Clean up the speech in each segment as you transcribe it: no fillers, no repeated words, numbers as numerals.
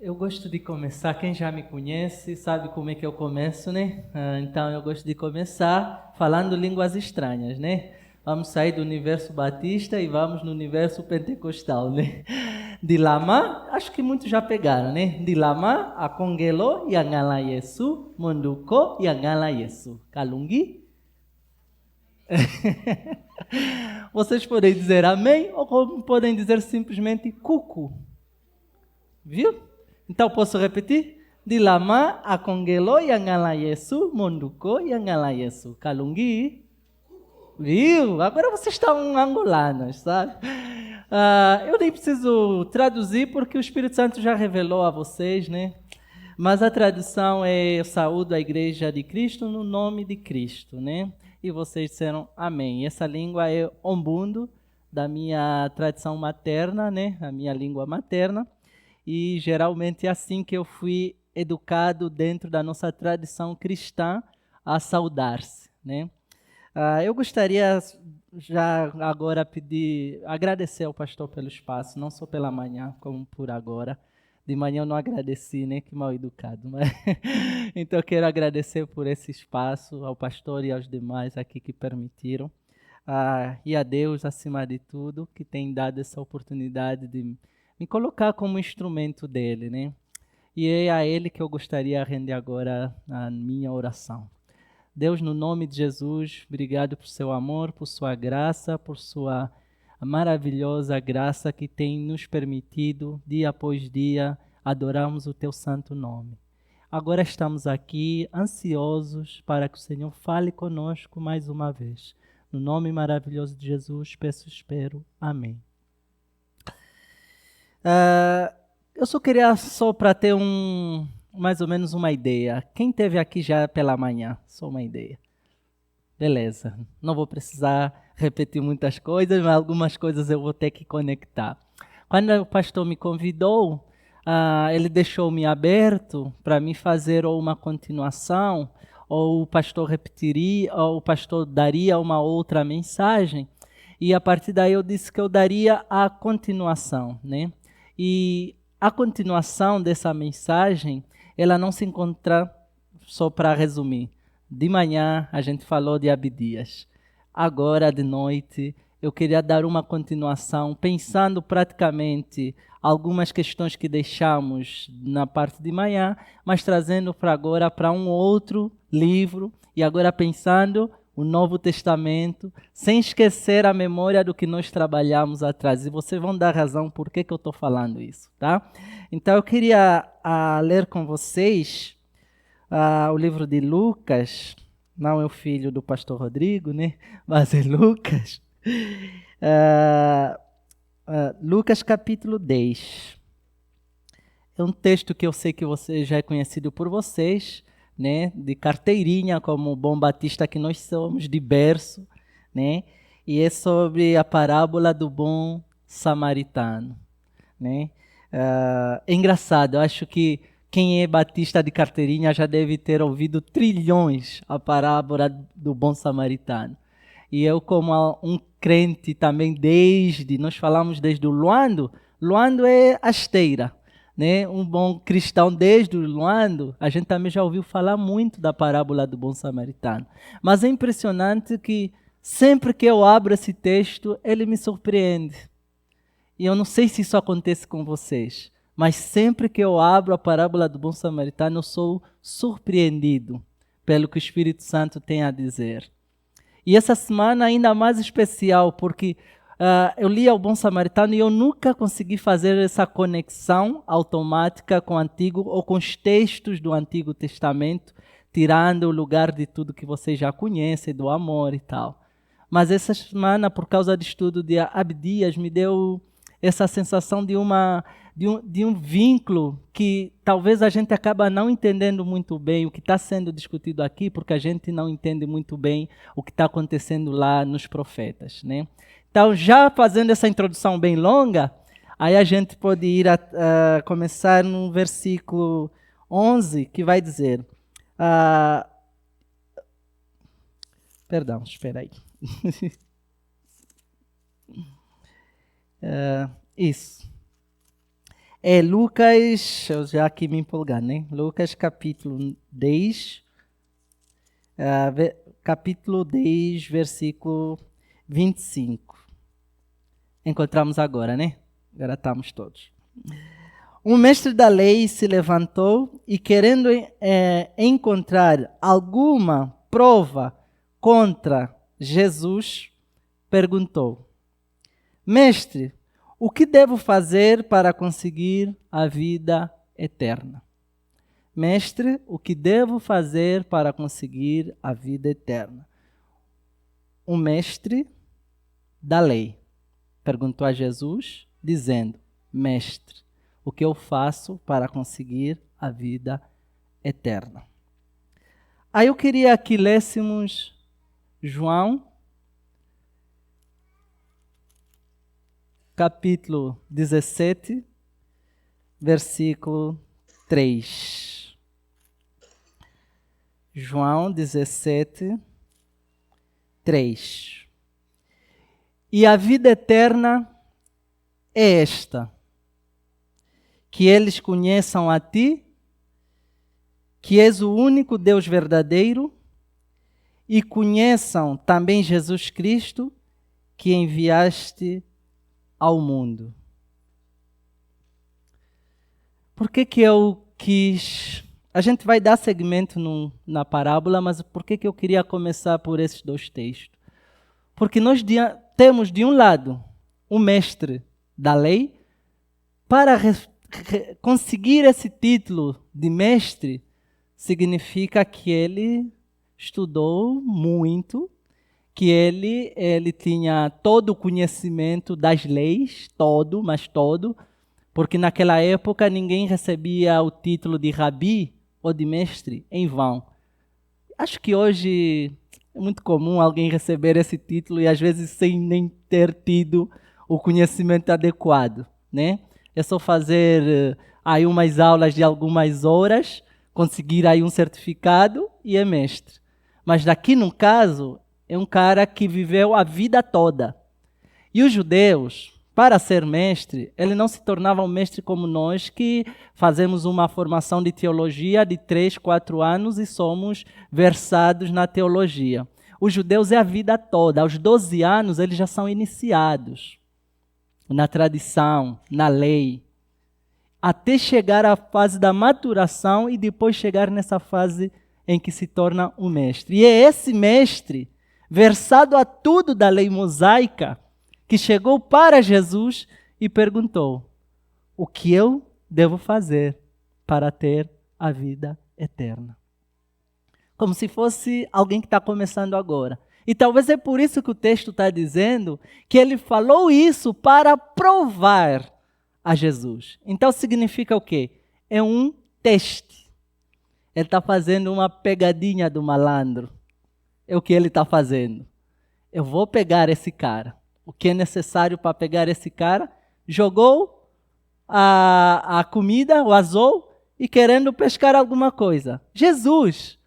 Eu gosto de começar, quem já me conhece sabe como é que eu começo, né? Então eu gosto de começar falando línguas estranhas, né? Vamos sair do universo batista e vamos no universo pentecostal, né? De lama, acho que muitos já pegaram, né? De lama, a congelo e a ngala Yesu, monduko e a ngala Yesu. Kalungi? Vocês podem dizer amém ou podem dizer simplesmente cuco. Viu? Então posso repetir? Di lama akongelo yang ngala Yesu, monduko yang ngala Yesu. Kalungi. Viu? Agora vocês estão angolanos, sabe? Eu nem preciso traduzir porque o Espírito Santo já revelou a vocês, né? Mas a tradução é: eu saúdo a igreja de Cristo no nome de Cristo, né? E vocês disseram amém. Essa língua é ombundo, da minha tradição materna, né? A minha língua materna. E geralmente é assim que eu fui educado dentro da nossa tradição cristã a saudar-se, né? Eu gostaria já agora agradecer ao pastor pelo espaço, não só pela manhã, como por agora. De manhã eu não agradeci, né? Que mal educado. Mas então eu quero agradecer por esse espaço, ao pastor e aos demais aqui que permitiram. E a Deus, acima de tudo, que tem dado essa oportunidade de me colocar como instrumento dele, né? E é a ele que eu gostaria de render agora a minha oração. Deus, no nome de Jesus, obrigado por seu amor, por sua graça, por sua maravilhosa graça que tem nos permitido, dia após dia, adorarmos o teu santo nome. Agora estamos aqui ansiosos para que o Senhor fale conosco mais uma vez. No nome maravilhoso de Jesus, peço e espero. Amém. Eu só queria para ter mais ou menos uma ideia. Quem teve aqui já pela manhã? Só uma ideia. Beleza. Não vou precisar repetir muitas coisas, mas algumas coisas eu vou ter que conectar. Quando o pastor me convidou, ele deixou-me aberto para me fazer ou uma continuação, ou o pastor repetiria, ou o pastor daria uma outra mensagem. E a partir daí eu disse que eu daria a continuação, né? E a continuação dessa mensagem, ela não se encontra, só para resumir. De manhã a gente falou de Abdias. Agora de noite eu queria dar uma continuação, pensando praticamente algumas questões que deixamos na parte de manhã, mas trazendo para agora para um outro livro, e agora pensando o Novo Testamento, sem esquecer a memória do que nós trabalhamos atrás. E vocês vão dar razão por que eu estou falando isso, tá? Então eu queria ler com vocês o livro de Lucas. Não é o filho do pastor Rodrigo, né? Mas é Lucas. Lucas capítulo 10. É um texto que eu sei que já é conhecido por vocês, né? De carteirinha, como bom batista que nós somos, de berço, né? E é sobre a parábola do bom samaritano, né? É engraçado, eu acho que quem é batista de carteirinha já deve ter ouvido trilhões a parábola do bom samaritano. E eu, como um crente também, nós falamos desde o Luando. Luando é a esteira, né? Um bom cristão desde o Luando, a gente também já ouviu falar muito da parábola do bom samaritano. Mas é impressionante que sempre que eu abro esse texto, ele me surpreende. E eu não sei se isso acontece com vocês, mas sempre que eu abro a parábola do bom samaritano, eu sou surpreendido pelo que o Espírito Santo tem a dizer. E essa semana ainda mais especial, porque eu li o Bom Samaritano e eu nunca consegui fazer essa conexão automática com o Antigo ou com os textos do Antigo Testamento, tirando o lugar de tudo que vocês já conhecem, do amor e tal. Mas essa semana, por causa do estudo de Abdias, me deu essa sensação de um vínculo que talvez a gente acaba não entendendo muito bem o que está sendo discutido aqui, porque a gente não entende muito bem o que está acontecendo lá nos profetas, né? Então, já fazendo essa introdução bem longa, aí a gente pode ir a começar no versículo 11, que vai dizer... Perdão, espera aí. Isso. É Lucas, eu já aqui me empolgar, né? Lucas capítulo 10, capítulo 10, versículo 25. Encontramos agora, né? Agora estamos todos. Um mestre da lei se levantou e, querendo encontrar alguma prova contra Jesus, perguntou: Mestre, o que devo fazer para conseguir a vida eterna? Mestre, o que devo fazer para conseguir a vida eterna? Um mestre da lei perguntou a Jesus, dizendo: Mestre, o que eu faço para conseguir a vida eterna? Aí eu queria que lêssemos João, capítulo 17, versículo 3. João 17, 3. E a vida eterna é esta: que eles conheçam a ti, que és o único Deus verdadeiro, e conheçam também Jesus Cristo, que enviaste ao mundo. Por que eu quis... A gente vai dar segmento na parábola, mas por que eu queria começar por esses dois textos? Porque nós temos, de um lado, o mestre da lei. Para conseguir esse título de mestre, significa que ele estudou muito, que ele tinha todo o conhecimento das leis, mas todo, porque naquela época ninguém recebia o título de rabi ou de mestre em vão. Acho que hoje é muito comum alguém receber esse título e às vezes sem nem ter tido o conhecimento adequado, né? É só fazer aí umas aulas de algumas horas, conseguir aí um certificado e é mestre. Mas daqui no caso, é um cara que viveu a vida toda. E os judeus, para ser mestre, ele não se tornava um mestre como nós, que fazemos uma formação de teologia de 3, 4 anos e somos versados na teologia. Os judeus é a vida toda. Aos 12 anos, eles já são iniciados na tradição, na lei, até chegar à fase da maturação e depois chegar nessa fase em que se torna um mestre. E é esse mestre, versado a tudo da lei mosaica, que chegou para Jesus e perguntou: o que eu devo fazer para ter a vida eterna? Como se fosse alguém que está começando agora. E talvez é por isso que o texto está dizendo que ele falou isso para provar a Jesus. Então significa o quê? É um teste. Ele está fazendo uma pegadinha do malandro. É o que ele está fazendo. Eu vou pegar esse cara. O que é necessário para pegar esse cara? Jogou a comida, o azou, e querendo pescar alguma coisa. Jesus,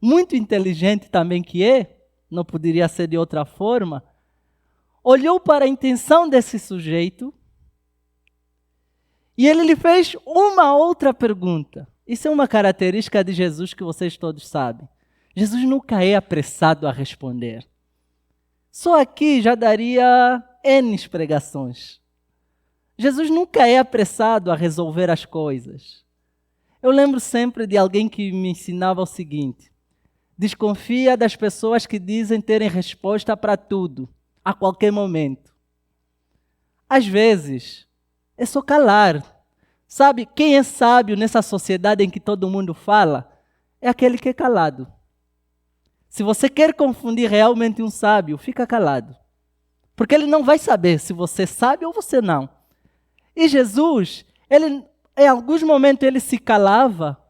muito inteligente também que é, não poderia ser de outra forma, olhou para a intenção desse sujeito e ele lhe fez uma outra pergunta. Isso é uma característica de Jesus que vocês todos sabem. Jesus nunca é apressado a responder. Só aqui já daria N pregações. Jesus nunca é apressado a resolver as coisas. Eu lembro sempre de alguém que me ensinava o seguinte: desconfia das pessoas que dizem terem resposta para tudo, a qualquer momento. Às vezes, é só calar. Sabe, quem é sábio nessa sociedade em que todo mundo fala, é aquele que é calado. Se você quer confundir realmente um sábio, fica calado. Porque ele não vai saber se você sabe ou você não. E Jesus, em alguns momentos ele se calava,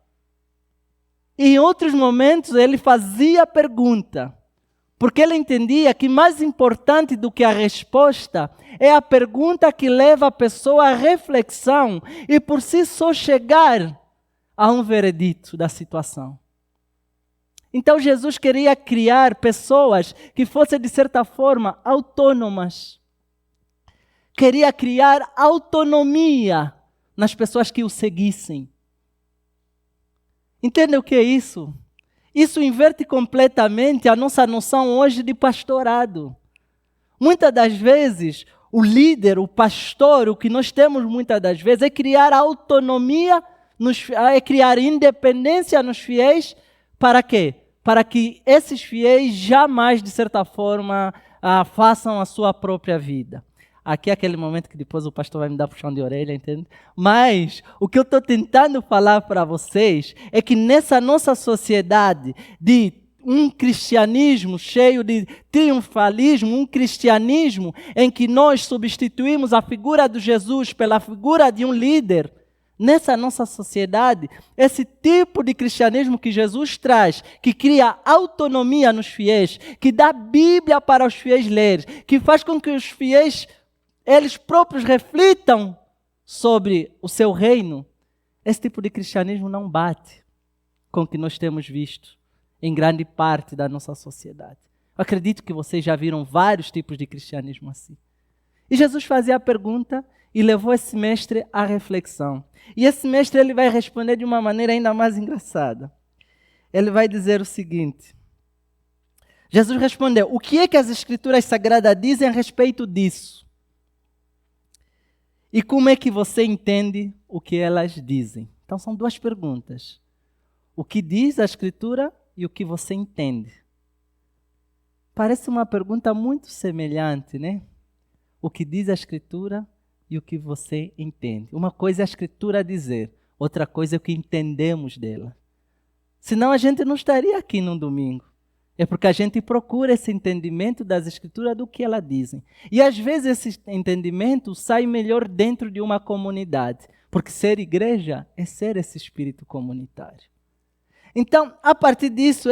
e em outros momentos ele fazia pergunta, porque ele entendia que mais importante do que a resposta é a pergunta que leva a pessoa à reflexão e por si só chegar a um veredito da situação. Então Jesus queria criar pessoas que fossem de certa forma autônomas. Queria criar autonomia nas pessoas que o seguissem. Entendem o que é isso? Isso inverte completamente a nossa noção hoje de pastorado. Muitas das vezes, o líder, o pastor, o que nós temos muitas das vezes é criar autonomia, é criar independência nos fiéis. Para quê? Para que esses fiéis jamais, de certa forma, façam a sua própria vida. Aqui é aquele momento que depois o pastor vai me dar puxão de orelha, entende? Mas o que eu estou tentando falar para vocês é que nessa nossa sociedade de um cristianismo cheio de triunfalismo, um cristianismo em que nós substituímos a figura de Jesus pela figura de um líder, nessa nossa sociedade, esse tipo de cristianismo que Jesus traz, que cria autonomia nos fiéis, que dá Bíblia para os fiéis lerem, que faz com que os fiéis, eles próprios reflitam sobre o seu reino, esse tipo de cristianismo não bate com o que nós temos visto em grande parte da nossa sociedade. Eu acredito que vocês já viram vários tipos de cristianismo assim. E Jesus fazia a pergunta e levou esse mestre à reflexão. E esse mestre ele vai responder de uma maneira ainda mais engraçada. Ele vai dizer o seguinte: Jesus respondeu, o que é que as Escrituras Sagradas dizem a respeito disso? E como é que você entende o que elas dizem? Então são duas perguntas. O que diz a Escritura e o que você entende? Parece uma pergunta muito semelhante, né? O que diz a Escritura e o que você entende. Uma coisa é a Escritura dizer, outra coisa é o que entendemos dela. Senão a gente não estaria aqui num domingo. É porque a gente procura esse entendimento das Escrituras do que elas dizem. E às vezes esse entendimento sai melhor dentro de uma comunidade. Porque ser igreja é ser esse espírito comunitário. Então, a partir disso,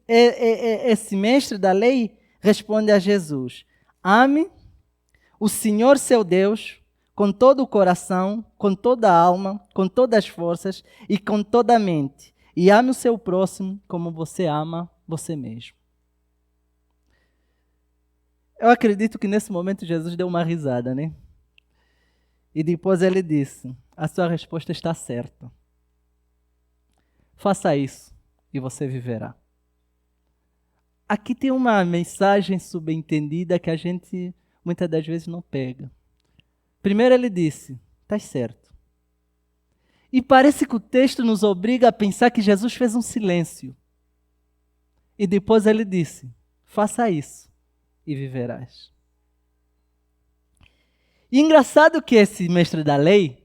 esse mestre da lei responde a Jesus: ame o Senhor seu Deus com todo o coração, com toda a alma, com todas as forças e com toda a mente. E ame o seu próximo como você ama você mesmo. Eu acredito que nesse momento Jesus deu uma risada, né? E depois ele disse: a sua resposta está certa. Faça isso e você viverá. Aqui tem uma mensagem subentendida que a gente muitas das vezes não pega. Primeiro ele disse: está certo. E parece que o texto nos obriga a pensar que Jesus fez um silêncio. E depois ele disse: faça isso e viverás. E engraçado que esse mestre da lei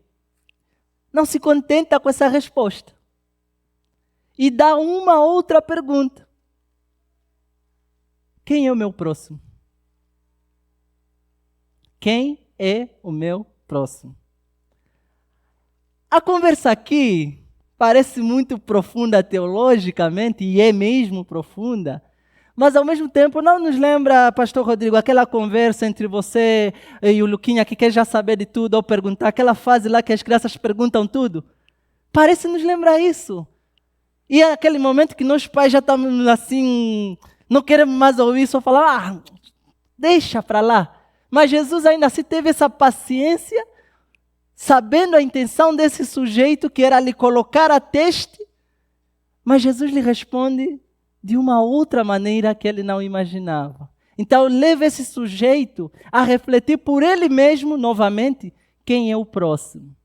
não se contenta com essa resposta. E dá uma outra pergunta. Quem é o meu próximo? Quem é o meu próximo? A conversa aqui parece muito profunda teologicamente, e é mesmo profunda, mas ao mesmo tempo não nos lembra, pastor Rodrigo, aquela conversa entre você e o Luquinha que quer já saber de tudo ou perguntar, aquela fase lá que as crianças perguntam tudo? Parece nos lembrar isso. E é aquele momento que nós pais já estamos assim, não queremos mais ouvir, só falar, deixa para lá. Mas Jesus ainda assim teve essa paciência, sabendo a intenção desse sujeito que era lhe colocar a teste, mas Jesus lhe responde de uma outra maneira que ele não imaginava. Então leva esse sujeito a refletir por ele mesmo, novamente, quem é o próximo.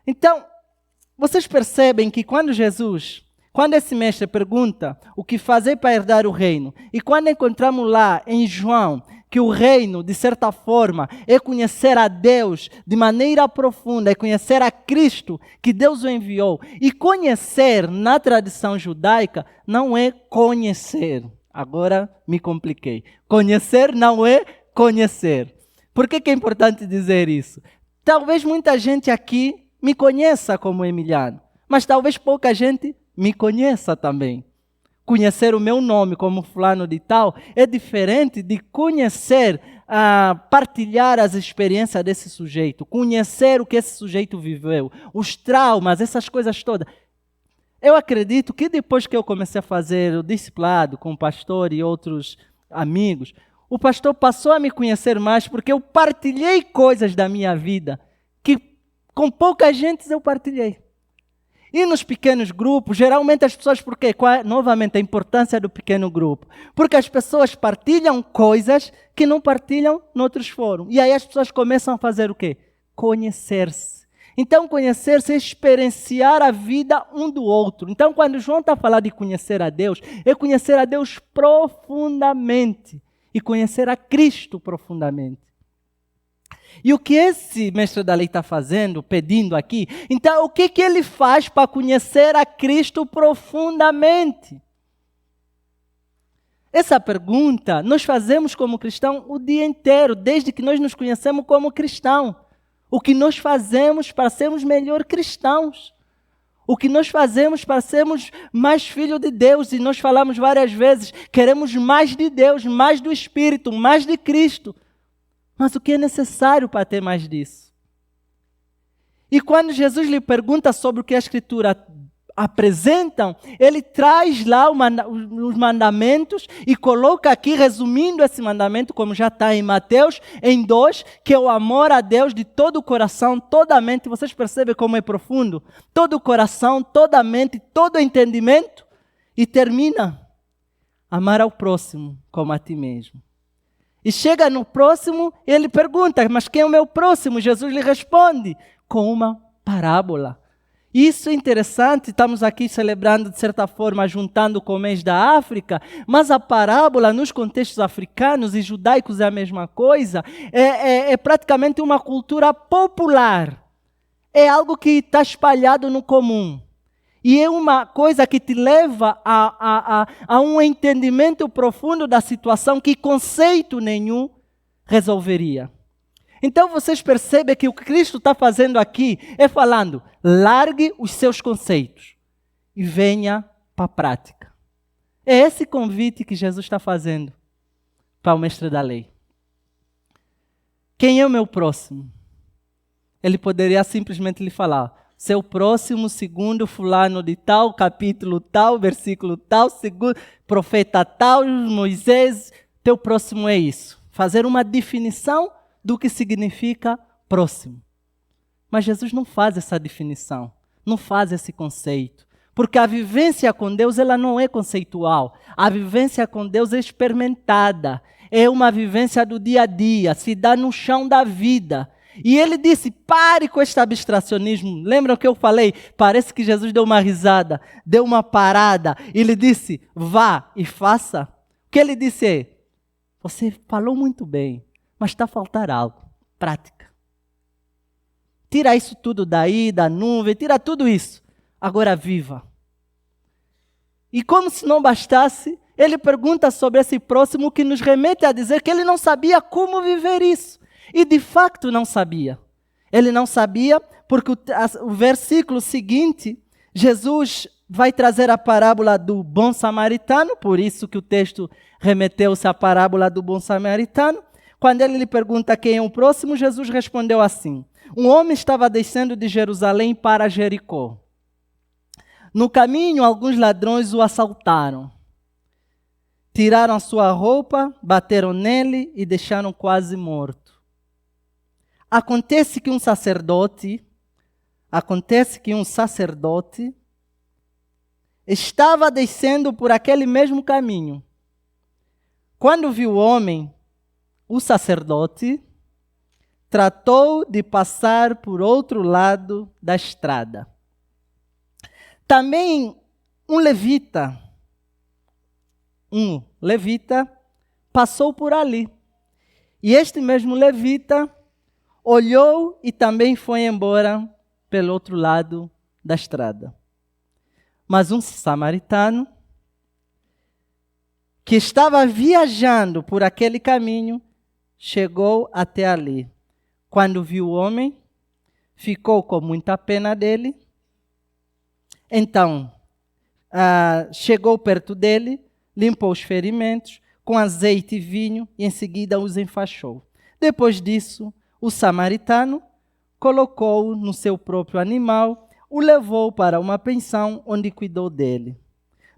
Então, vocês percebem que quando esse mestre pergunta o que fazer para herdar o reino, e quando encontramos lá em João que o reino, de certa forma, é conhecer a Deus de maneira profunda, é conhecer a Cristo que Deus o enviou. E conhecer, na tradição judaica, não é conhecer. Agora me compliquei. Conhecer não é conhecer. Por que é importante dizer isso? Talvez muita gente aqui me conheça como Emiliano, mas talvez pouca gente me conheça também. Conhecer o meu nome como fulano de tal é diferente de conhecer, partilhar as experiências desse sujeito, conhecer o que esse sujeito viveu, os traumas, essas coisas todas. Eu acredito que depois que eu comecei a fazer o discipulado com o pastor e outros amigos, o pastor passou a me conhecer mais porque eu partilhei coisas da minha vida que Com poucas gentes eu partilhei. E nos pequenos grupos, geralmente as pessoas, porque novamente a importância do pequeno grupo, porque as pessoas partilham coisas que não partilham em outros fóruns. E aí as pessoas começam a fazer o quê? Conhecer-se. Então conhecer-se é experienciar a vida um do outro. Então quando João está falando de conhecer a Deus, é conhecer a Deus profundamente e conhecer a Cristo profundamente. E o que esse mestre da lei está fazendo, pedindo aqui? Então, o que ele faz para conhecer a Cristo profundamente? Essa pergunta nós fazemos como cristão o dia inteiro, desde que nós nos conhecemos como cristão. O que nós fazemos para sermos melhor cristãos? O que nós fazemos para sermos mais filhos de Deus? E nós falamos várias vezes, queremos mais de Deus, mais do Espírito, mais de Cristo. Mas o que é necessário para ter mais disso? E quando Jesus lhe pergunta sobre o que a Escritura apresentam, ele traz lá os mandamentos e coloca aqui, resumindo esse mandamento, como já está em Mateus, em 2, que é o amor a Deus de todo o coração, toda a mente. Vocês percebem como é profundo? Todo o coração, toda a mente, todo o entendimento. E termina, amar ao próximo como a ti mesmo. E chega no próximo, ele pergunta, mas quem é o meu próximo? Jesus lhe responde com uma parábola. Isso é interessante, estamos aqui celebrando, de certa forma, juntando com o mês da África, mas a parábola, nos contextos africanos e judaicos é a mesma coisa, é praticamente uma cultura popular. É algo que está espalhado no comum. E é uma coisa que te leva a um entendimento profundo da situação que conceito nenhum resolveria. Então vocês percebem que o que Cristo está fazendo aqui é falando, largue os seus conceitos e venha para a prática. É esse convite que Jesus está fazendo para o mestre da lei. Quem é o meu próximo? Ele poderia simplesmente lhe falar, seu próximo, segundo fulano de tal, capítulo tal, versículo tal, segundo profeta tal, Moisés, teu próximo é isso. Fazer uma definição do que significa próximo. Mas Jesus não faz essa definição, não faz esse conceito. Porque a vivência com Deus, ela não é conceitual. A vivência com Deus é experimentada. É uma vivência do dia a dia, se dá no chão da vida. E ele disse, pare com este abstracionismo. Lembram que eu falei? Parece que Jesus deu uma risada, deu uma parada. E ele disse, vá e faça. O que ele disse é, você falou muito bem, mas está a faltar algo, prática. Tira isso tudo daí, da nuvem, tira tudo isso. Agora viva. E como se não bastasse, ele pergunta sobre esse próximo que nos remete a dizer que ele não sabia como viver isso. E de facto não sabia. Ele não sabia porque o versículo seguinte, Jesus vai trazer a parábola do bom samaritano, por isso que o texto remeteu-se à parábola do bom samaritano. Quando ele lhe pergunta quem é o próximo, Jesus respondeu assim, um homem estava descendo de Jerusalém para Jericó. No caminho, alguns ladrões o assaltaram. Tiraram a sua roupa, bateram nele e deixaram quase morto. Acontece que um sacerdote estava descendo por aquele mesmo caminho. Quando viu o homem, o sacerdote tratou de passar por outro lado da estrada. Também um levita passou por ali. E este mesmo levita olhou e também foi embora pelo outro lado da estrada. Mas um samaritano que estava viajando por aquele caminho chegou até ali. Quando viu o homem, ficou com muita pena dele. Então, chegou perto dele, limpou os ferimentos com azeite e vinho e em seguida os enfaixou. Depois disso, o samaritano colocou-o no seu próprio animal, o levou para uma pensão onde cuidou dele.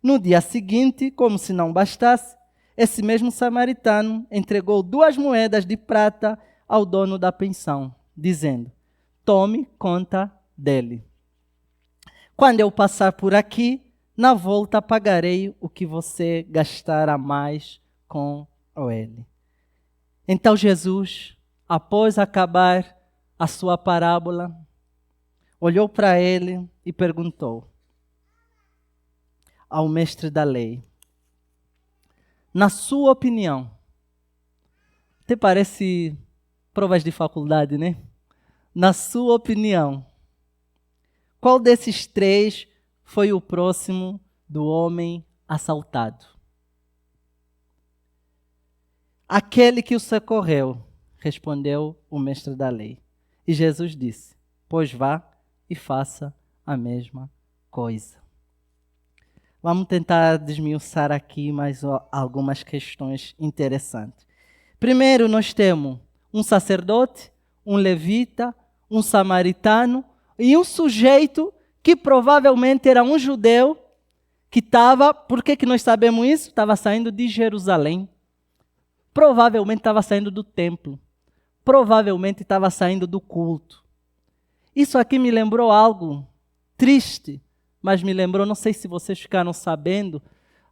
No dia seguinte, como se não bastasse, esse mesmo samaritano entregou 2 moedas de prata ao dono da pensão, dizendo, tome conta dele. Quando eu passar por aqui, na volta pagarei o que você gastar a mais com ele. Então Jesus, após acabar a sua parábola, olhou para ele e perguntou ao mestre da lei: na sua opinião, até parece provas de faculdade, né? Na sua opinião, qual desses três foi o próximo do homem assaltado? Aquele que o socorreu, respondeu o mestre da lei. E Jesus disse: pois vá e faça a mesma coisa. Vamos tentar desmiuçar aqui mais algumas questões interessantes. Primeiro, nós temos um sacerdote, um levita, um samaritano e um sujeito que provavelmente era um judeu que estava, por que nós sabemos isso? Estava saindo de Jerusalém. Provavelmente estava saindo do templo. Provavelmente estava saindo do culto. Isso aqui me lembrou algo triste, mas me lembrou, não sei se vocês ficaram sabendo,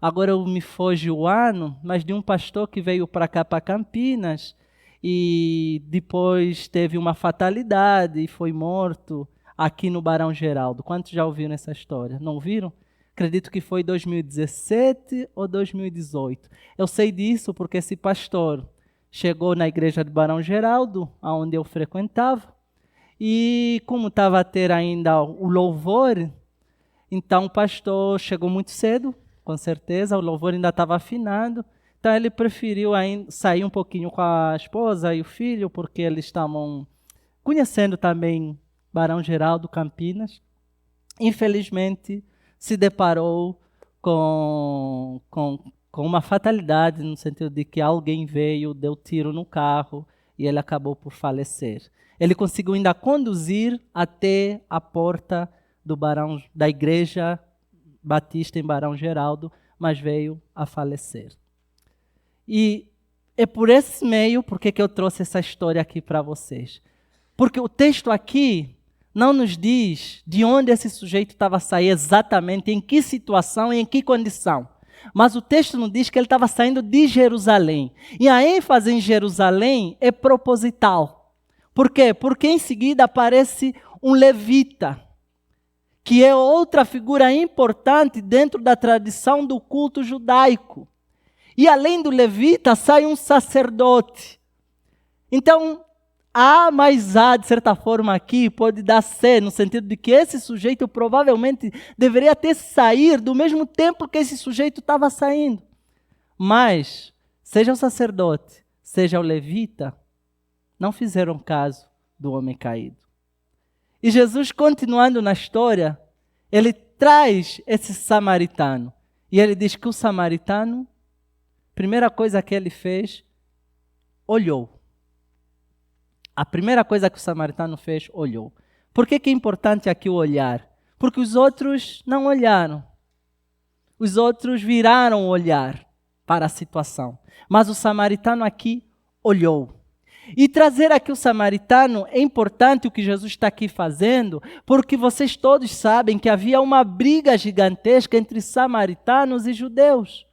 agora me foge o ano, mas de um pastor que veio para cá, para Campinas, e depois teve uma fatalidade e foi morto aqui no Barão Geraldo. Quantos já ouviram essa história? Não ouviram? Acredito que foi 2017 ou 2018. Eu sei disso porque esse pastor chegou na igreja de Barão Geraldo, onde eu frequentava, e como estava a ter ainda o louvor, então o pastor chegou muito cedo, com certeza, o louvor ainda estava afinado, então ele preferiu sair um pouquinho com a esposa e o filho, porque eles estavam conhecendo também Barão Geraldo, Campinas. Infelizmente, se deparou com uma fatalidade, no sentido de que alguém veio, deu tiro no carro e ele acabou por falecer. Ele conseguiu ainda conduzir até a porta da igreja batista em Barão Geraldo, mas veio a falecer. E é por esse meio, porque eu trouxe essa história aqui para vocês. Porque o texto aqui não nos diz de onde esse sujeito estava a sair exatamente, em que situação e em que condição. Mas o texto nos diz que ele estava saindo de Jerusalém. E a ênfase em Jerusalém é proposital. Por quê? Porque em seguida aparece um levita, que é outra figura importante dentro da tradição do culto judaico. E além do levita, sai um sacerdote. Então, A mais A, de certa forma, aqui pode dar C, no sentido de que esse sujeito provavelmente deveria ter saído do mesmo tempo que esse sujeito estava saindo. Mas, seja o sacerdote, seja o levita, não fizeram caso do homem caído. E Jesus, continuando na história, ele traz esse samaritano. E ele diz que o samaritano, primeira coisa que ele fez, olhou. A primeira coisa que o samaritano fez, olhou. Por que é importante aqui o olhar? Porque os outros não olharam. Os outros viraram o olhar para a situação. Mas o samaritano aqui olhou. E trazer aqui o samaritano é importante o que Jesus está aqui fazendo, porque vocês todos sabem que havia uma briga gigantesca entre samaritanos e judeus.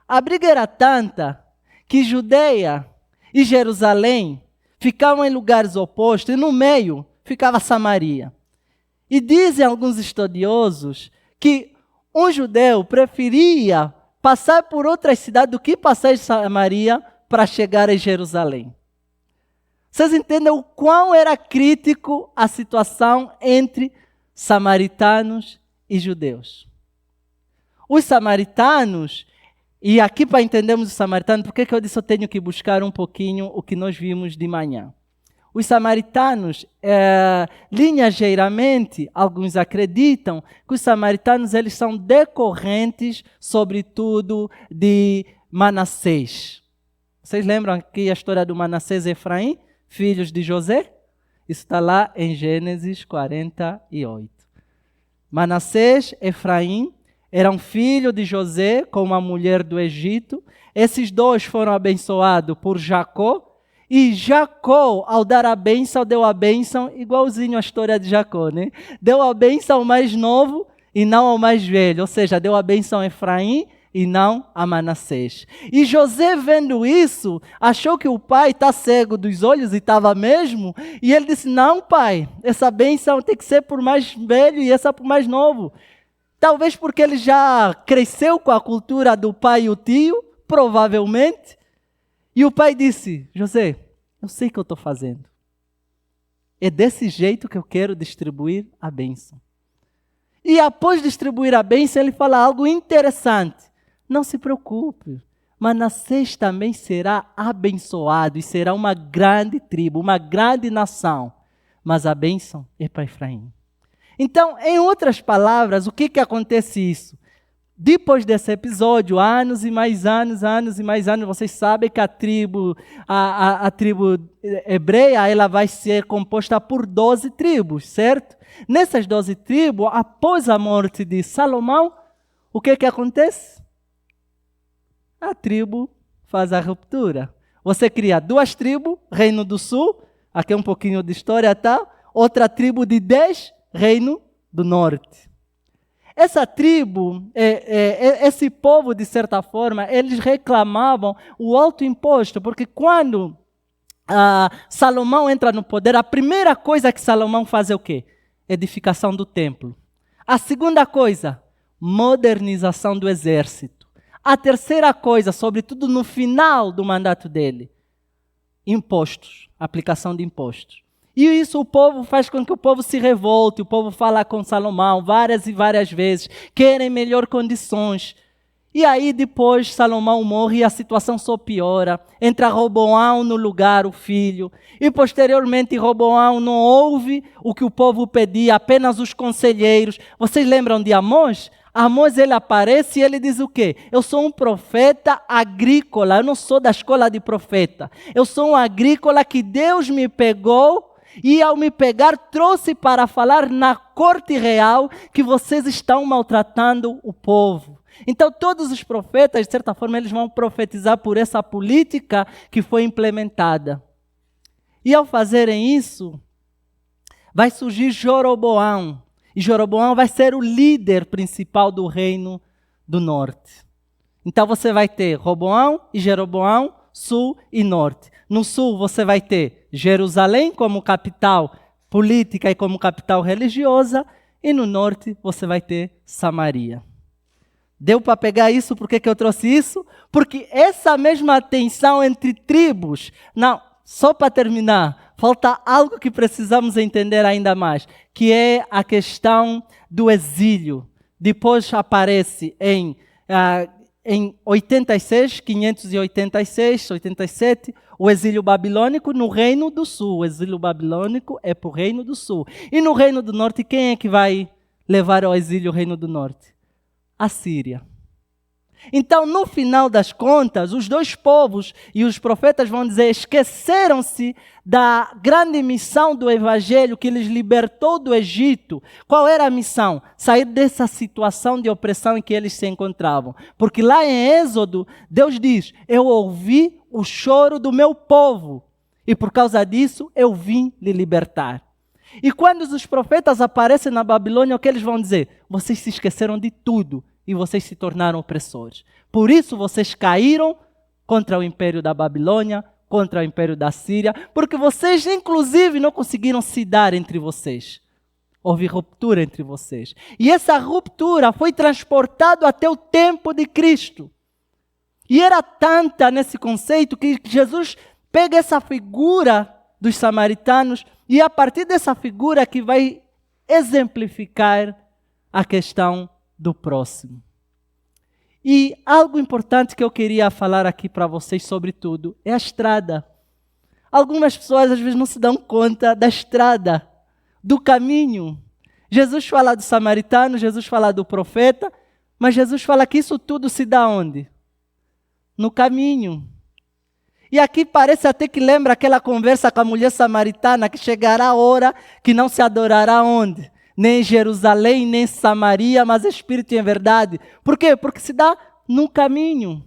A briga era tanta que Judeia e Jerusalém ficavam em lugares opostos, e no meio ficava Samaria. E dizem alguns estudiosos que um judeu preferia passar por outras cidades do que passar em Samaria para chegar em Jerusalém. Vocês entendem o quão era crítico a situação entre samaritanos e judeus? Os samaritanos, e aqui para entendermos os samaritanos, por que eu disse eu tenho que buscar um pouquinho o que nós vimos de manhã? Os samaritanos, ligeiramente, alguns acreditam que os samaritanos eles são decorrentes, sobretudo, de Manassés. Vocês lembram aqui a história do Manassés e Efraim, filhos de José? Isso está lá em Gênesis 48. Manassés e Efraim eram filhos de José com uma mulher do Egito. Esses dois foram abençoados por Jacó. E Jacó, ao dar a bênção, deu a bênção, igualzinho à história de Jacó, né? Deu a bênção ao mais novo e não ao mais velho. Ou seja, deu a bênção a Efraim e não a Manassés. E José, vendo isso, achou que o pai está cego dos olhos, e estava mesmo. E ele disse, não, pai, essa bênção tem que ser por mais velho e essa por mais novo. Talvez porque ele já cresceu com a cultura do pai e o tio, provavelmente. E o pai disse, José, eu sei o que eu estou fazendo. É desse jeito que eu quero distribuir a bênção. E após distribuir a bênção, ele fala algo interessante. Não se preocupe, Manassés também será abençoado e será uma grande tribo, uma grande nação. Mas a bênção é para Efraim. Então, em outras palavras, o que acontece isso? Depois desse episódio, anos e mais anos, vocês sabem que a tribo hebreia, ela vai ser composta por 12 tribos, certo? Nessas 12 tribos, após a morte de Salomão, o que acontece? A tribo faz a ruptura. Você cria 2 tribos, Reino do Sul, aqui é um pouquinho de história, tá? Outra tribo de 10, Reino do Norte. Essa tribo, esse povo, de certa forma, eles reclamavam o alto imposto, porque quando Salomão entra no poder, a primeira coisa que Salomão faz é o quê? Edificação do templo. A segunda coisa, modernização do exército. A terceira coisa, sobretudo no final do mandato dele, impostos, aplicação de impostos. E isso o povo faz com que o povo se revolte, o povo fala com Salomão várias e várias vezes, querem melhores condições. E aí depois Salomão morre e a situação só piora. Entra Roboão no lugar, o filho. E posteriormente Roboão não ouve o que o povo pedia, apenas os conselheiros. Vocês lembram de Amós? Amós, ele aparece e ele diz o quê? Eu sou um profeta agrícola, eu não sou da escola de profeta. Eu sou um agrícola que Deus me pegou e ao me pegar trouxe para falar na corte real que vocês estão maltratando o povo. Então todos os profetas, de certa forma, eles vão profetizar por essa política que foi implementada. E ao fazerem isso, vai surgir Jeroboão. E Jeroboão vai ser o líder principal do reino do norte. Então você vai ter Roboão e Jeroboão, sul e norte. No sul você vai ter Jerusalém como capital política e como capital religiosa. E no norte você vai ter Samaria. Deu para pegar isso? Por que eu trouxe isso? Porque essa mesma tensão entre tribos... Não, só para terminar, falta algo que precisamos entender ainda mais, que é a questão do exílio. Depois aparece em 86, 586, 87, o exílio babilônico no Reino do Sul. O exílio babilônico é para o Reino do Sul. E no Reino do Norte, quem é que vai levar ao exílio o Reino do Norte? A Síria. Então, no final das contas, os dois povos e os profetas vão dizer, esqueceram-se da grande missão do Evangelho que lhes libertou do Egito. Qual era a missão? Sair dessa situação de opressão em que eles se encontravam. Porque lá em Êxodo, Deus diz, eu ouvi o choro do meu povo e por causa disso eu vim lhe libertar. E quando os profetas aparecem na Babilônia, o que eles vão dizer? Vocês se esqueceram de tudo. E vocês se tornaram opressores. Por isso vocês caíram contra o império da Babilônia, contra o império da Síria, porque vocês, inclusive, não conseguiram se dar entre vocês. Houve ruptura entre vocês. E essa ruptura foi transportada até o tempo de Cristo. E era tanta nesse conceito que Jesus pega essa figura dos samaritanos e a partir dessa figura que vai exemplificar a questão do próximo. E algo importante que eu queria falar aqui para vocês, sobretudo, é a estrada. Algumas pessoas às vezes não se dão conta da estrada, do caminho. Jesus fala do samaritano, Jesus fala do profeta, mas Jesus fala que isso tudo se dá onde? No caminho. E aqui parece até que lembra aquela conversa com a mulher samaritana, que chegará a hora que não se adorará onde? Nem em Jerusalém, nem em Samaria, mas espírito e em verdade. Por quê? Porque se dá no caminho.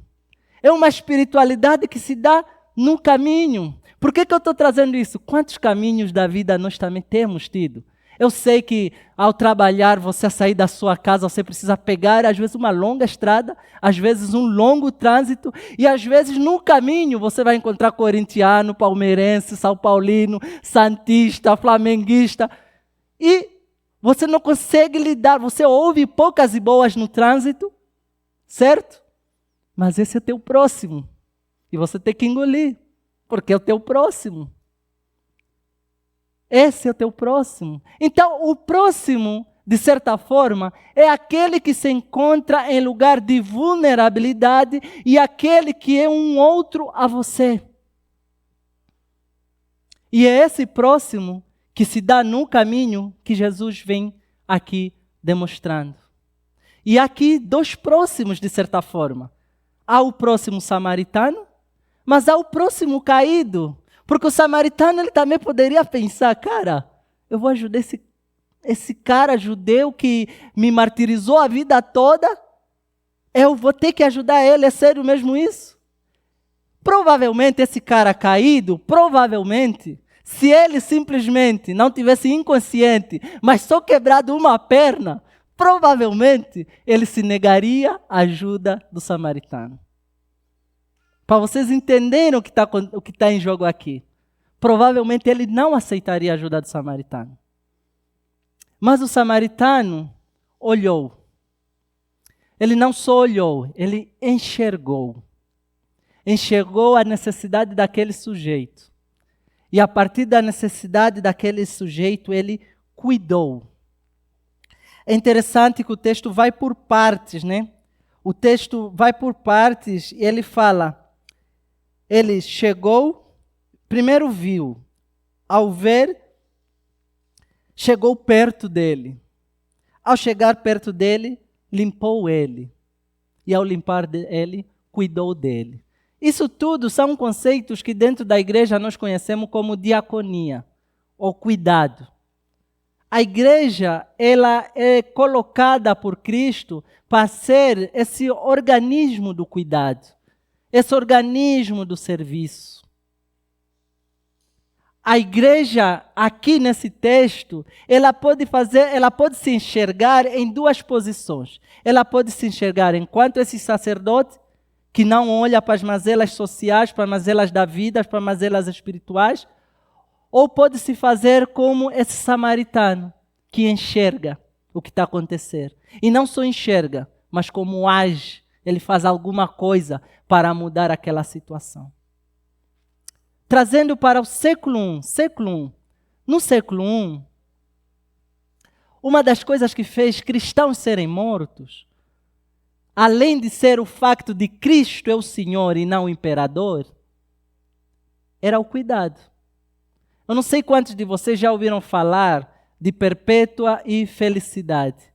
É uma espiritualidade que se dá no caminho. Por que eu estou trazendo isso? Quantos caminhos da vida nós também temos tido? Eu sei que ao trabalhar, você sair da sua casa, você precisa pegar, às vezes, uma longa estrada, às vezes um longo trânsito, e às vezes no caminho você vai encontrar corintiano, palmeirense, são paulino, santista, flamenguista, e você não consegue lidar, você ouve poucas e boas no trânsito, certo? Mas esse é teu próximo, e você tem que engolir, porque é o teu próximo. Esse é o teu próximo. Então, o próximo, de certa forma, é aquele que se encontra em lugar de vulnerabilidade e aquele que é um outro a você. E é esse próximo que se dá no caminho que Jesus vem aqui demonstrando. E aqui, dois próximos, de certa forma. Há o próximo samaritano, mas há o próximo caído. Porque o samaritano ele também poderia pensar, cara, eu vou ajudar esse cara judeu que me martirizou a vida toda, eu vou ter que ajudar ele, é sério mesmo isso? Provavelmente esse cara caído, se ele simplesmente não tivesse inconsciente, mas só quebrado uma perna, provavelmente ele se negaria à ajuda do samaritano. Para vocês entenderem o que está em jogo aqui. Provavelmente ele não aceitaria a ajuda do samaritano. Mas o samaritano olhou. Ele não só olhou, ele enxergou. Enxergou a necessidade daquele sujeito. E a partir da necessidade daquele sujeito, ele cuidou. É interessante que o texto vai por partes, né? O texto vai por partes e ele fala... Ele chegou, primeiro viu, ao ver, chegou perto dele. Ao chegar perto dele, limpou ele. E ao limpar ele, cuidou dele. Isso tudo são conceitos que dentro da igreja nós conhecemos como diaconia, ou cuidado. A igreja, ela é colocada por Cristo para ser esse organismo do cuidado. Esse organismo do serviço. A igreja, aqui nesse texto, ela pode se enxergar em duas posições. Ela pode se enxergar enquanto esse sacerdote, que não olha para as mazelas sociais, para as mazelas da vida, para as mazelas espirituais, ou pode se fazer como esse samaritano, que enxerga o que está acontecendo. E não só enxerga, mas como age. Ele faz alguma coisa para mudar aquela situação. Trazendo para o século I. No século I, uma das coisas que fez cristãos serem mortos, além de ser o facto de Cristo é o Senhor e não o imperador, era o cuidado. Eu não sei quantos de vocês já ouviram falar de perpétua e felicidade.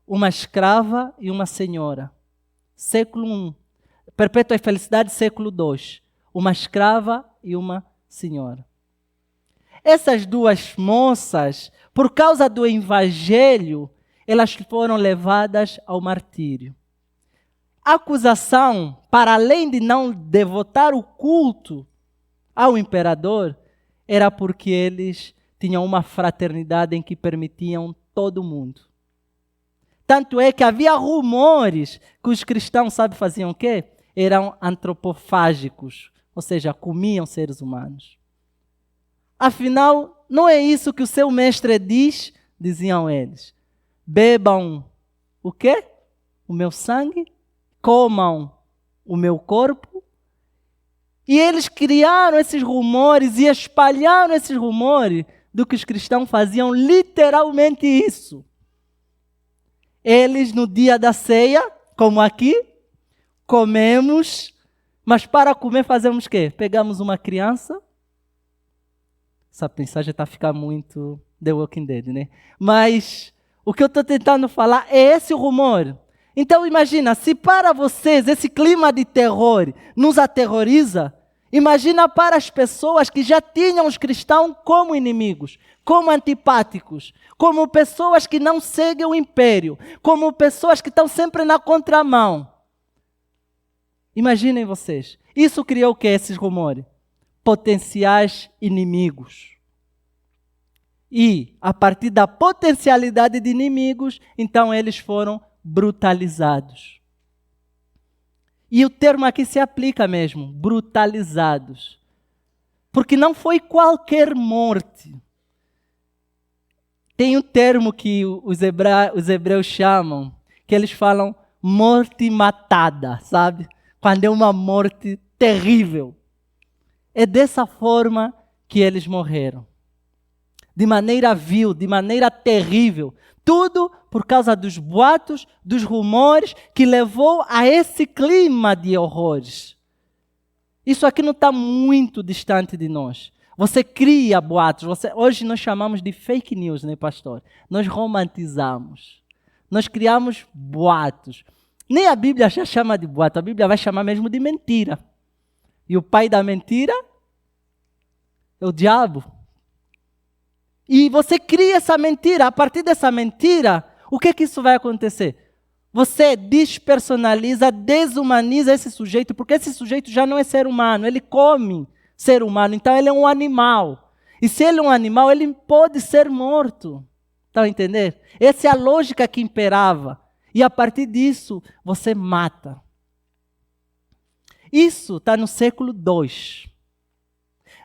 Uma escrava e uma senhora. Século I. Perpétua e felicidade, século II. Uma escrava e uma senhora. Essas duas moças, por causa do evangelho, elas foram levadas ao martírio. A acusação, para além de não devotar o culto ao imperador, era porque eles tinham uma fraternidade em que permitiam todo mundo. Tanto é que havia rumores que os cristãos, faziam o quê? Eram antropofágicos, ou seja, comiam seres humanos. Afinal, não é isso que o seu mestre diz, diziam eles. Bebam o quê? O meu sangue, comam o meu corpo. E eles criaram esses rumores e espalharam esses rumores do que os cristãos faziam literalmente isso. Eles, no dia da ceia, como aqui, comemos, mas para comer fazemos o quê? Pegamos uma criança. Essa mensagem está ficando muito The Walking Dead, né? Mas o que eu estou tentando falar é esse rumor. Então imagina, se para vocês esse clima de terror nos aterroriza, imagina para as pessoas que já tinham os cristãos como inimigos, como antipáticos, como pessoas que não seguem o império, como pessoas que estão sempre na contramão. Imaginem vocês. Isso criou o que? Esses rumores? potenciais inimigos. E, a partir da potencialidade de inimigos, então eles foram brutalizados. E o termo aqui se aplica mesmo, brutalizados. Porque não foi qualquer morte. Tem um termo que os hebreus chamam, que eles falam morte matada, sabe? Quando é uma morte terrível. É dessa forma que eles morreram. De maneira vil, de maneira terrível. Tudo por causa dos boatos, dos rumores, que levou a esse clima de horrores. Isso aqui não está muito distante de nós. Você cria boatos. Hoje nós chamamos de fake news, né, pastor? Nós romantizamos. Nós criamos boatos. Nem a Bíblia já chama de boato. A Bíblia vai chamar mesmo de mentira. E o pai da mentira é o diabo. E você cria essa mentira. A partir dessa mentira, o que isso vai acontecer? Você despersonaliza, desumaniza esse sujeito, porque esse sujeito já não é ser humano, ele come ser humano, então ele é um animal. E se ele é um animal, ele pode ser morto. Estão a entender? Essa é a lógica que imperava. E a partir disso, você mata. Isso está no século II.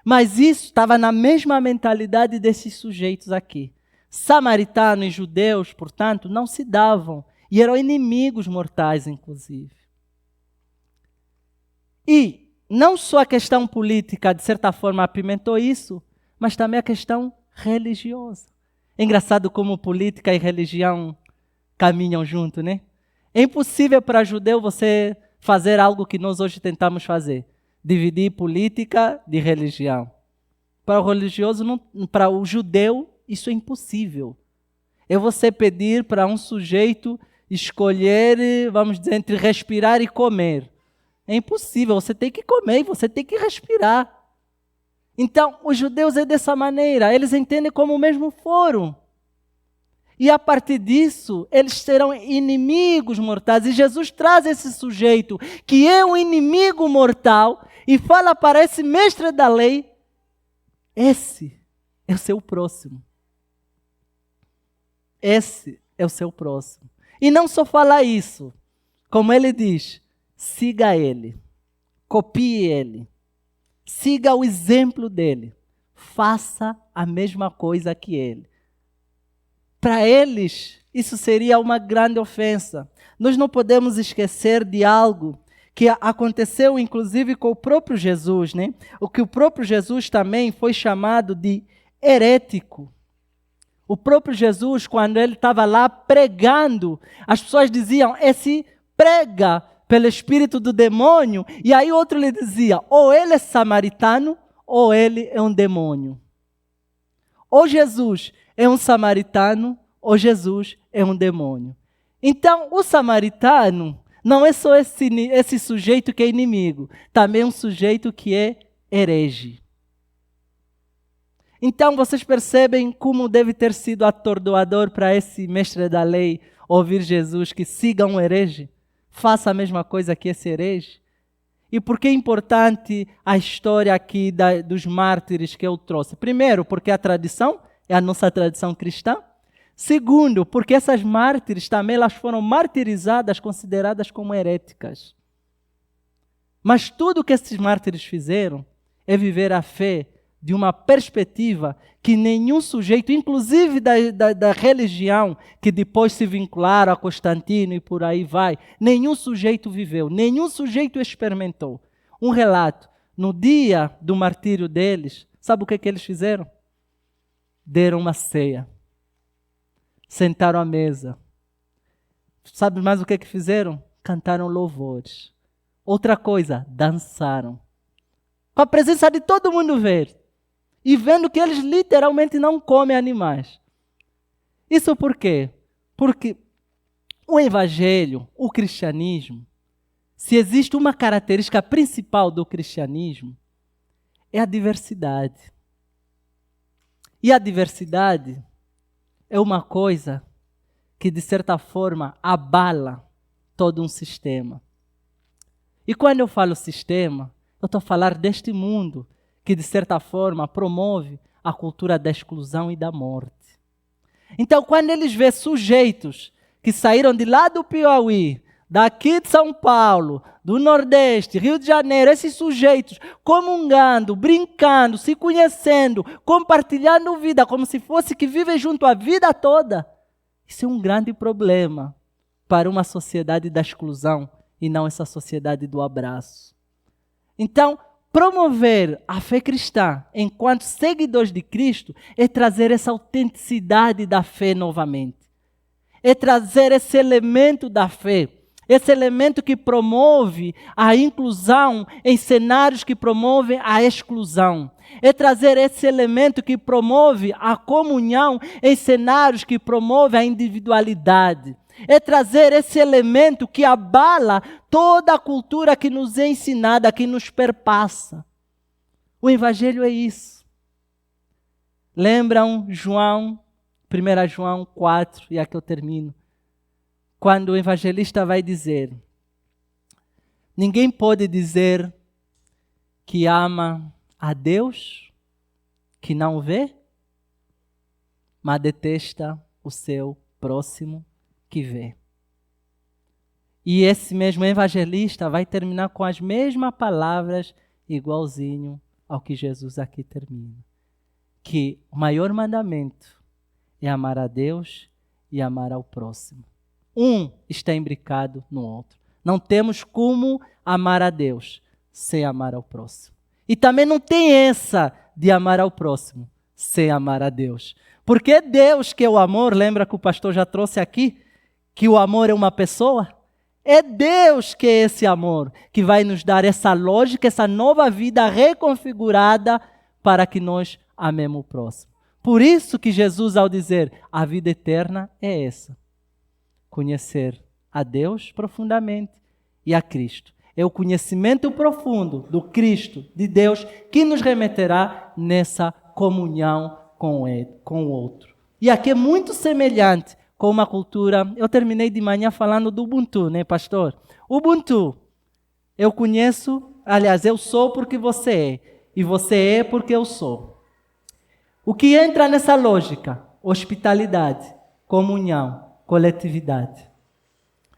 Mas isso estava na mesma mentalidade desses sujeitos aqui. Samaritanos e judeus, portanto, não se davam. E eram inimigos mortais, inclusive. E não só a questão política, de certa forma, apimentou isso, mas também a questão religiosa. É engraçado como política e religião caminham junto, né? É impossível para judeu você fazer algo que nós hoje tentamos fazer. Dividir política de religião. Para o religioso, para o judeu, isso é impossível. É você pedir para um sujeito escolher, vamos dizer, entre respirar e comer. É impossível, você tem que comer e você tem que respirar. Então, os judeus é dessa maneira, eles entendem como o mesmo foro. E a partir disso, eles serão inimigos mortais. E Jesus traz esse sujeito, que é um inimigo mortal, e fala para esse mestre da lei, esse é o seu próximo. Esse é o seu próximo. E não só fala isso, como ele diz, siga ele, copie ele, siga o exemplo dele, faça a mesma coisa que ele. Para eles, isso seria uma grande ofensa. Nós não podemos esquecer de algo que aconteceu, inclusive, com o próprio Jesus, né? O que o próprio Jesus também foi chamado de herético. O próprio Jesus, quando ele estava lá pregando, as pessoas diziam, esse prega pelo espírito do demônio, e aí outro lhe dizia, ou ele é samaritano, ou ele é um demônio. Ou Jesus é um samaritano, ou Jesus é um demônio. Então, o samaritano não é só esse sujeito que é inimigo, também é um sujeito que é herege. Então, vocês percebem como deve ter sido atordoador para esse mestre da lei ouvir Jesus que siga um herege? Faça a mesma coisa que esse herege? E por que é importante a história aqui dos mártires que eu trouxe? Primeiro, porque a tradição é a nossa tradição cristã. Segundo, porque essas mártires também elas foram martirizadas, consideradas como heréticas. Mas tudo que esses mártires fizeram é viver a fé de uma perspectiva que nenhum sujeito, inclusive da religião, que depois se vincularam a Constantino e por aí vai, nenhum sujeito viveu, nenhum sujeito experimentou. Um relato, no dia do martírio deles, sabe o que eles fizeram? Deram uma ceia. Sentaram à mesa. Sabe mais o que fizeram? Cantaram louvores. Outra coisa, dançaram. Com a presença de todo mundo ver. E vendo que eles literalmente não comem animais. Isso por quê? Porque o evangelho, o cristianismo, se existe uma característica principal do cristianismo, é a diversidade. E a diversidade é uma coisa que, de certa forma, abala todo um sistema. E quando eu falo sistema, eu estou a falar deste mundo que de certa forma promove a cultura da exclusão e da morte. Então, quando eles vêem sujeitos que saíram de lá do Piauí, daqui de São Paulo, do Nordeste, Rio de Janeiro, esses sujeitos comungando, brincando, se conhecendo, compartilhando vida, como se fosse que vivem junto a vida toda, isso é um grande problema para uma sociedade da exclusão e não essa sociedade do abraço. Então, promover a fé cristã enquanto seguidores de Cristo é trazer essa autenticidade da fé novamente. É trazer esse elemento da fé, esse elemento que promove a inclusão em cenários que promovem a exclusão. É trazer esse elemento que promove a comunhão em cenários que promovem a individualidade. É trazer esse elemento que abala toda a cultura que nos é ensinada, que nos perpassa. O Evangelho é isso. Lembram João, 1 João 4, e aqui eu termino. Quando o evangelista vai dizer, ninguém pode dizer que ama a Deus, que não vê, mas detesta o seu próximo que vê. E esse mesmo evangelista vai terminar com as mesmas palavras, igualzinho ao que Jesus aqui termina. Que o maior mandamento é amar a Deus e amar ao próximo. Um está imbricado no outro. Não temos como amar a Deus sem amar ao próximo. E também não tem essa de amar ao próximo sem amar a Deus. Porque é Deus que é o amor, lembra que o pastor já trouxe aqui, que o amor é uma pessoa? É Deus que é esse amor, que vai nos dar essa lógica, essa nova vida reconfigurada para que nós amemos o próximo. Por isso que Jesus, ao dizer a vida eterna, é essa. Conhecer a Deus profundamente e a Cristo. É o conhecimento profundo do Cristo, de Deus, que nos remeterá nessa comunhão com Ele, com o outro. E aqui é muito semelhante com uma cultura. Eu terminei de manhã falando do Ubuntu, né, pastor? Ubuntu. Eu conheço, aliás, eu sou porque você é. E você é porque eu sou. O que entra nessa lógica? Hospitalidade, comunhão, coletividade.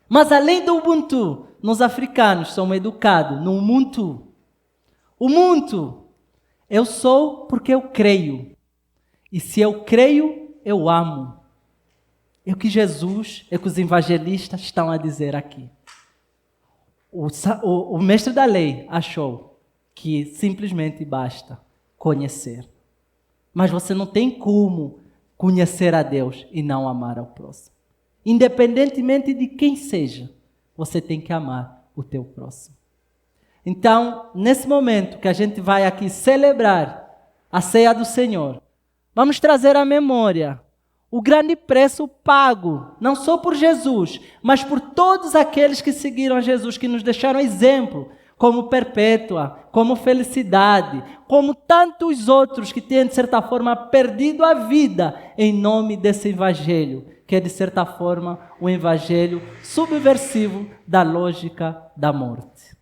Mas além do Ubuntu, nós africanos somos educados no Umuntu. Umuntu, eu sou porque eu creio. E se eu creio, eu amo. É o que Jesus, é o que os evangelistas estão a dizer aqui. O mestre da lei achou que simplesmente basta conhecer. Mas você não tem como conhecer a Deus e não amar ao próximo. Independentemente de quem seja, você tem que amar o teu próximo. Então, nesse momento que a gente vai aqui celebrar a ceia do Senhor, vamos trazer à memória o grande preço pago, não só por Jesus, mas por todos aqueles que seguiram a Jesus, que nos deixaram exemplo, como Perpétua, como Felicidade, como tantos outros que têm, de certa forma, perdido a vida em nome desse evangelho, que é, de certa forma, um evangelho subversivo da lógica da morte.